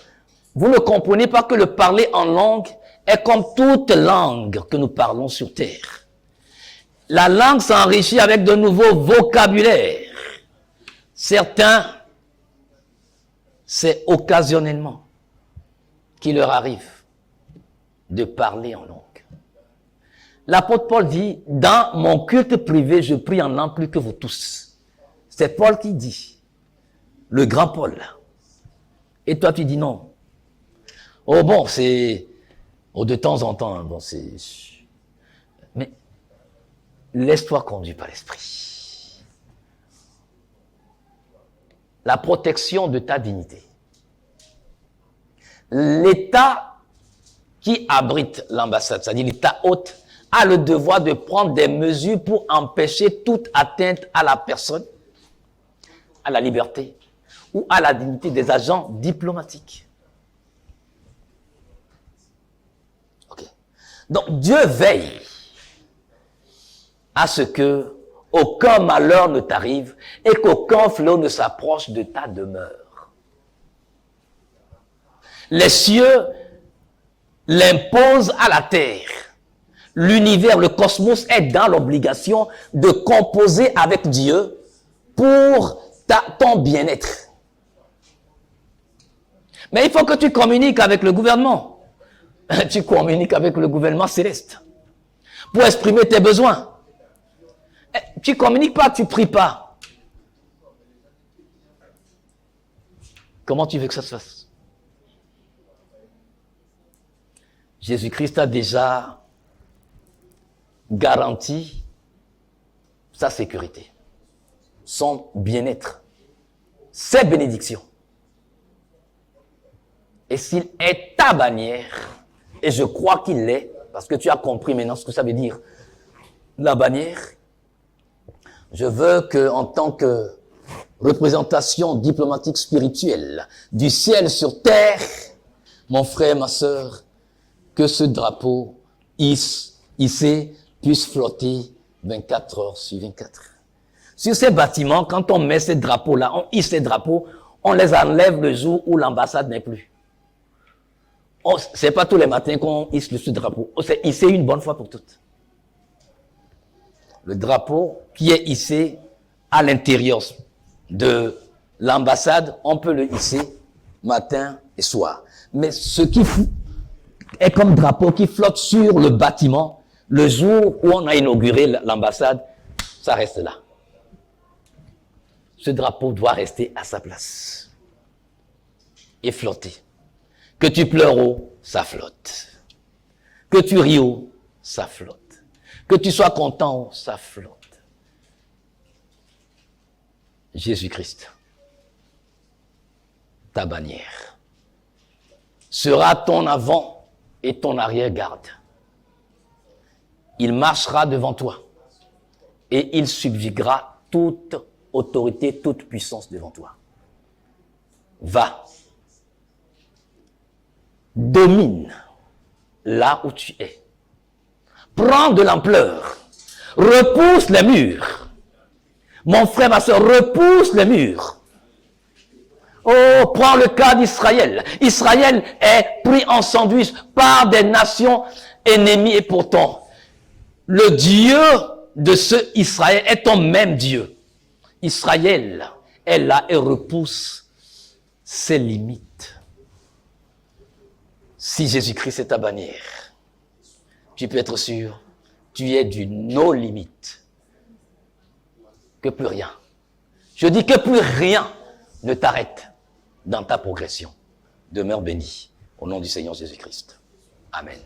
vous ne comprenez pas que le parler en langue est comme toute langue que nous parlons sur terre. La langue s'enrichit avec de nouveaux vocabulaires. Certains, c'est occasionnellement qu'il leur arrive de parler en langue. L'apôtre Paul dit, dans mon culte privé, je prie en langue plus que vous tous. C'est Paul qui dit, le grand Paul. Et toi, tu dis non. Oh bon, c'est... Oh, de temps en temps, bon, c'est... Mais laisse-toi conduire par l'Esprit. La protection de ta dignité. L'État qui abrite l'ambassade, c'est-à-dire l'État hôte, a le devoir de prendre des mesures pour empêcher toute atteinte à la personne, à la liberté ou à la dignité des agents diplomatiques. Ok. Donc Dieu veille à ce que aucun malheur ne t'arrive et qu'aucun fléau ne s'approche de ta demeure. Les cieux l'imposent à la terre. L'univers, le cosmos est dans l'obligation de composer avec Dieu pour ton bien-être. Mais il faut que tu communiques avec le gouvernement. Tu communiques avec le gouvernement céleste pour exprimer tes besoins. Tu communiques pas, tu pries pas. Comment tu veux que ça se fasse? Jésus-Christ a déjà garanti sa sécurité, son bien-être, ses bénédictions. Et s'il est ta bannière, et je crois qu'il l'est, parce que tu as compris maintenant ce que ça veut dire, la bannière, je veux que, en tant que représentation diplomatique spirituelle du ciel sur terre, mon frère, ma sœur, que ce drapeau hissé puisse flotter 24 heures sur 24. Sur ces bâtiments, quand on met ces drapeaux-là, on hisse ces drapeaux, on les enlève le jour où l'ambassade n'est plus. C'est pas tous les matins qu'on hisse ce drapeau. C'est hissé une bonne fois pour toutes. Le drapeau qui est hissé à l'intérieur de l'ambassade, on peut le hisser matin et soir. Mais ce qui est comme drapeau qui flotte sur le bâtiment, le jour où on a inauguré l'ambassade, ça reste là. Ce drapeau doit rester à sa place et flotter. Que tu pleures haut, ça flotte. Que tu ris haut, ça flotte. Que tu sois content haut, ça flotte. Jésus-Christ, ta bannière, sera ton avant et ton arrière-garde. Il marchera devant toi et il subjuguera toute autorité, toute puissance devant toi. Va, domine là où tu es. Prends de l'ampleur, repousse les murs. Mon frère, ma soeur, repousse les murs. Oh, prends le cas d'Israël. Israël est pris en sandwich par des nations ennemies et pourtant, le Dieu de ce Israël est ton même Dieu. Israël est là et repousse ses limites. Si Jésus-Christ est ta bannière, tu peux être sûr, tu es du no limite. Que plus rien. Je dis que plus rien ne t'arrête dans ta progression. Demeure béni au nom du Seigneur Jésus-Christ. Amen.